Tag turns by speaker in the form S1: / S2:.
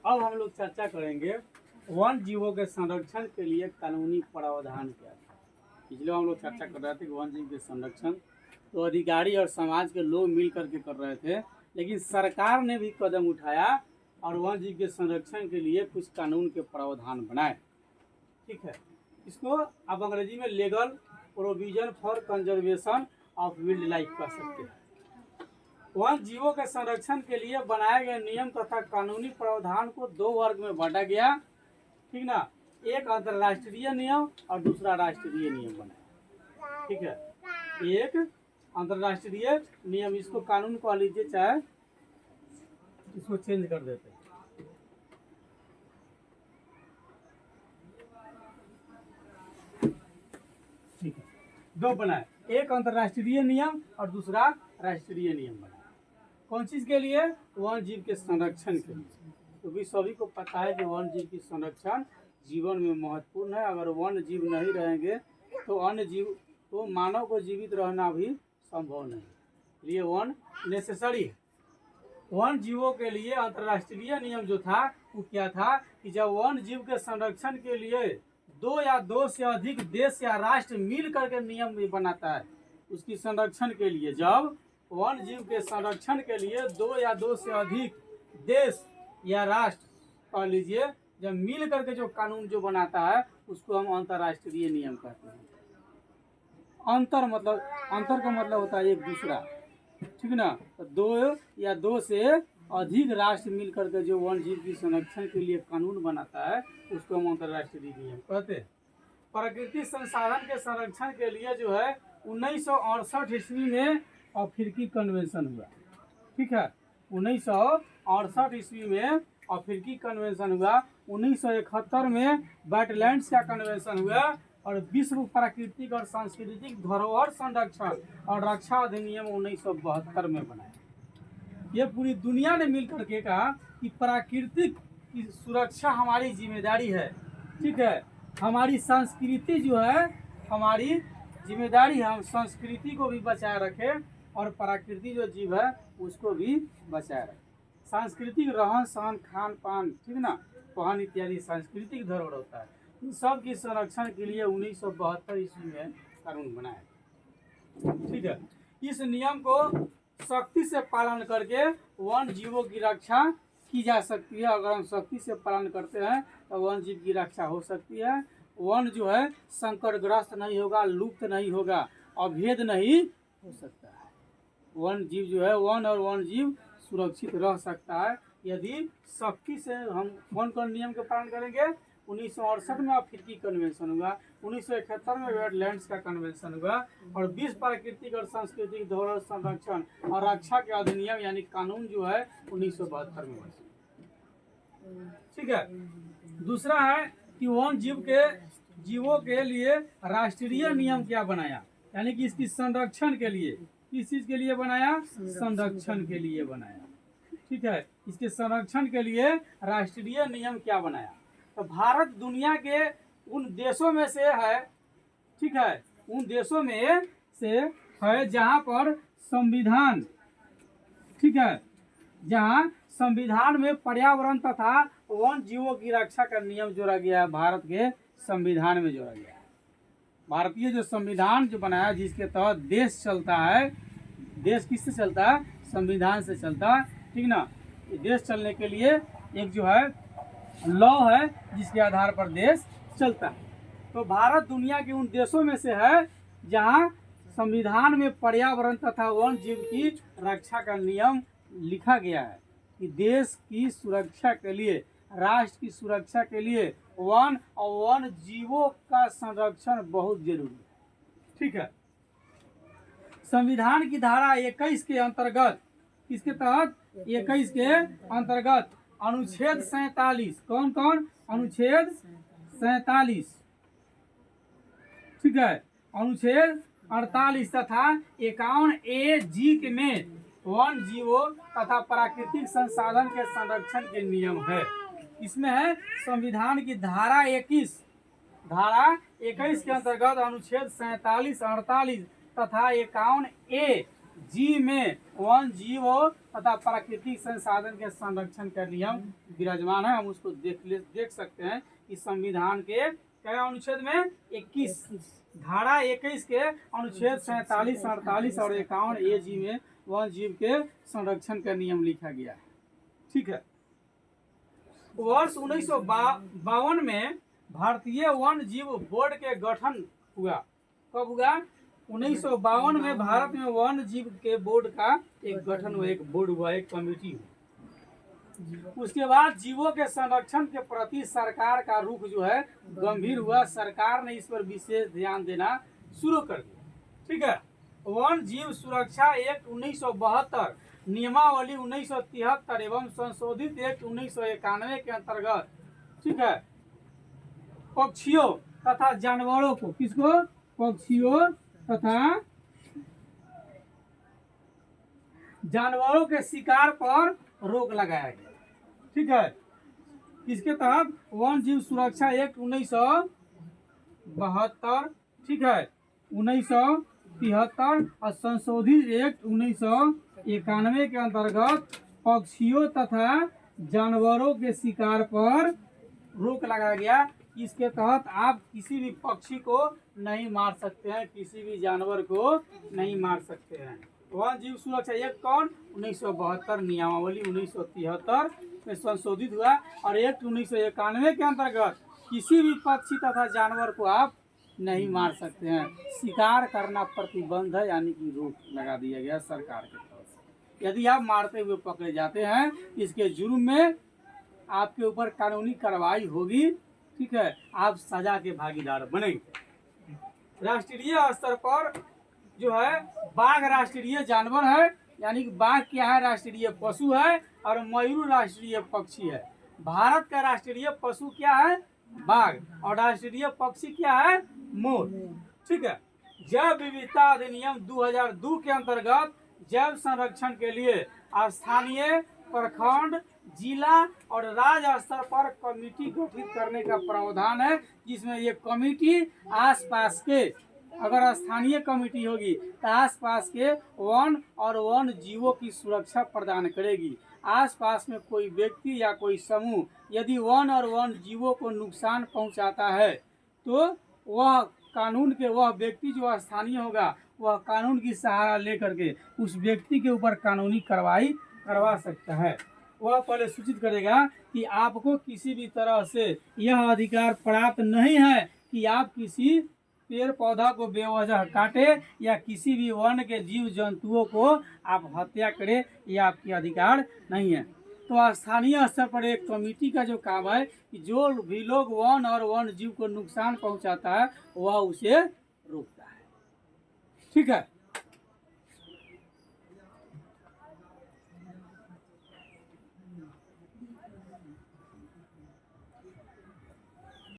S1: अब हम लोग चर्चा करेंगे वन जीवों के संरक्षण के लिए कानूनी प्रावधान क्या है। पिछले हम लोग चर्चा कर रहे थे कि वन जीव के संरक्षण तो अधिकारी और समाज के लोग मिल करके कर रहे थे, लेकिन सरकार ने भी कदम उठाया और वन जीव के संरक्षण के लिए कुछ कानून के प्रावधान बनाए। ठीक है, इसको आप अंग्रेजी में legal provision for conservation of wild life कह सकते हैं। वन जीवों के संरक्षण के लिए बनाए गए नियम तथा कानूनी प्रावधान को दो वर्ग में बांटा गया। ठीक ना, एक अंतर्राष्ट्रीय नियम और दूसरा राष्ट्रीय नियम बनाया। ठीक है, एक अंतर्राष्ट्रीय नियम, इसको कानून को लीजिए, चाहे इसको चेंज कर देते हैं। ठीक है, दो बनाए, एक अंतर्राष्ट्रीय नियम और दूसरा राष्ट्रीय नियम बनाया। कौन चीज के लिए? वन जीव के संरक्षण के लिए, क्योंकि सभी को पता है कि वन जीव की संरक्षण जीवन में महत्वपूर्ण है। अगर वन जीव नहीं रहेंगे तो अन्य जीव तो मानव को जीवित रहना भी संभव नहीं, इसलिए वन नेसेसरी है। वन जीवों के लिए अंतर्राष्ट्रीय नियम जो था वो क्या था कि जब वन जीव के संरक्षण के लिए दो या दो से अधिक देश या राष्ट्र मिल करके नियम भी बनाता है उसकी संरक्षण के लिए, जब वन जीव के संरक्षण के लिए दो या दो से अधिक देश या राष्ट्र कह लीजिए जब मिल करके जो कानून जो बनाता है उसको हम अंतर्राष्ट्रीय नियम कहते हैं। अंतर का मतलब होता है एक दूसरा। ठीक ना, तो दो या दो से अधिक राष्ट्र मिल करके जो वन जीव की संरक्षण के लिए कानून बनाता है उसको हम अंतर्राष्ट्रीय नियम कहते हैं। प्राकृतिक संसाधन के संरक्षण के लिए जो है 1968 ईस्वी में अफ्रीकी कन्वेंशन हुआ। ठीक है, 1968 ईस्वी में अफ्रीकी कन्वेंशन हुआ। 1971 में वेटलैंड्स का कन्वेंशन हुआ और विश्व प्राकृतिक और सांस्कृतिक धरोहर संरक्षण और रक्षा अधिनियम 1972 में बनाया। ये पूरी दुनिया ने मिल करके कहा कि प्राकृतिक की सुरक्षा हमारी जिम्मेदारी है। ठीक है, हमारी संस्कृति जो है हमारी जिम्मेदारी है, हम संस्कृति को भी बचाए रखें और प्रकृति जो जीव है उसको भी बचाए रखें। सांस्कृतिक रहन सहन खान पान, ठीक ना, पहन इत्यादि सांस्कृतिक धरोहर होता है। इन सब की संरक्षण के लिए 1972 ईस्वी में कानून बनाया। ठीक है, इस नियम को सख्ती से पालन करके वन जीवों की रक्षा की जा सकती है। अगर हम सख्ती से पालन करते हैं तो वन जीव की रक्षा हो सकती है। वन जो है संकटग्रस्त नहीं होगा, लुप्त नहीं होगा, अभेद नहीं हो सकता है। वन जीव जो है वन और वन जीव सुरक्षित रह सकता है यदि सख्ती से हम कौन कौन नियम का पालन करेंगे। 1968 में अफ्रीकी कन्वेंशन हुआ, 1971 में वेटलैंड्स का कन्वेंशन हुआ और विश्व प्राकृतिक और सांस्कृतिक धरोहर संरक्षण और रक्षा के अधिनियम यानी कानून जो है 1972 में बना। ठीक है, दूसरा है कि वन जीवों के लिए राष्ट्रीय नियम क्या बनाया, यानी कि इसकी संरक्षण के लिए। किस चीज के लिए बनाया? संरक्षण के लिए बनाया। ठीक है, इसके संरक्षण के लिए राष्ट्रीय नियम क्या बनाया? तो भारत दुनिया के उन देशों में से है, ठीक है, उन देशों में से है जहां पर संविधान, ठीक है, जहां संविधान में पर्यावरण तथा वन जीवों की रक्षा का नियम जोड़ा गया है। भारत के संविधान में जोड़ा गया है। भारतीय जो संविधान जो बनाया जिसके तहत देश चलता है, देश किससे चलता है? संविधान से चलता है। ठीक ना, देश चलने के लिए एक जो है लॉ है जिसके आधार पर देश चलता है। तो भारत दुनिया के उन देशों में से है जहां संविधान में पर्यावरण तथा वन जीव की रक्षा का नियम लिखा गया है कि देश की सुरक्षा के लिए, राष्ट्र की सुरक्षा के लिए वन और वन जीवों का संरक्षण बहुत जरूरी है। ठीक है, संविधान की धारा 21 के अंतर्गत, इसके तहत 21 के अंतर्गत अनुच्छेद 47, कौन कौन? अनुच्छेद 47, ठीक है, अनुच्छेद 48 तथा 51A(g) में वन जीवों तथा प्राकृतिक संसाधन के संरक्षण के नियम है। इसमें है संविधान की धारा 21, के अंतर्गत अनुच्छेद 47, 48 तथा 51A जी में वन जीवों तथा प्राकृतिक संसाधन के संरक्षण का नियम विराजमान है। हम उसको देख सकते हैं इस संविधान के क्या अनुच्छेद में 21 धारा 21 के अनुच्छेद 47, 48 और 51 ए जी में वन जीव के संरक्षण का नियम लिखा गया है। ठीक है। वर्ष 1952 में भारतीय वन जीव बोर्ड के गठन हुआ। कब हुआ? 1952 में भारत में वन जीव के बोर्ड का एक गठन हुआ, एक बोर्ड हुआ, एक कमेटी हुई। उसके बाद जीवों के संरक्षण के प्रति सरकार का रुख जो है गंभीर हुआ। सरकार ने इस पर विशेष ध्यान देना शुरू कर दिया। ठीक है। वन जीव सुरक्षा एक्ट 1972, नियमावली 1973 एवं संशोधित एक्ट 1991 के अंतर्गत, ठीक है, पक्षियों तथा जानवरों को, किसको? पक्षियों तथा जानवरों के शिकार पर रोक लगाया गया। ठीक है। इसके तहत वन जीव सुरक्षा एक्ट 1972, ठीक है, 1973 और संशोधित एक्ट 1991 के अंतर्गत पक्षियों तथा जानवरों के शिकार पर रोक लगाया गया। इसके तहत आप किसी भी पक्षी को नहीं मार सकते हैं, किसी भी जानवर को नहीं मार सकते हैं। वन जीव सुरक्षा एक्ट कौन? 1972, नियमावली 1973 में संशोधित हुआ और एक्ट 1991 के अंतर्गत किसी भी पक्षी तथा जानवर को आप नहीं मार सकते हैं। शिकार करना प्रतिबंध है, यानी कि रोक लगा दिया गया सरकार की तरफ से। यदि आप मारते हुए पकड़े जाते हैं, इसके जुर्म में आपके ऊपर कानूनी कार्रवाई होगी। ठीक है। आप सजा के भागीदार बनेंगे। राष्ट्रीय स्तर पर जो है बाघ राष्ट्रीय जानवर है, यानी कि बाघ क्या है? राष्ट्रीय पशु है और मयूर राष्ट्रीय पक्षी है। भारत का राष्ट्रीय पशु क्या है? बाघ। और राष्ट्रीय पक्षी क्या है? मोर। ठीक है। जैव विविधता अधिनियम 2002 के अंतर्गत जैव संरक्षण के लिए स्थानीय, प्रखंड, जिला और राज्य स्तर पर कमेटी गठित करने का प्रावधान है, जिसमें ये कमेटी आसपास के, अगर स्थानीय कमेटी होगी तो आसपास के वन और वन जीवों की सुरक्षा प्रदान करेगी। आसपास में कोई व्यक्ति या कोई समूह यदि वन और वन जीवों को नुकसान पहुंचाता है तो वह कानून के, वह व्यक्ति जो स्थानीय होगा वह कानून की सहारा लेकर के उस व्यक्ति के ऊपर कानूनी कार्रवाई करवा सकता है। वह पहले सूचित करेगा कि आपको किसी भी तरह से यह अधिकार प्राप्त नहीं है कि आप किसी पेड़ पौधा को बेवजह काटे या किसी भी वन के जीव जंतुओं को आप हत्या करें, यह आपकी अधिकार नहीं है। तो स्थानीय स्तर पर एक कमेटी का जो काम है कि जो भी लोग वन और वन जीव को नुकसान पहुंचाता है वह उसे रोकता है। ठीक है।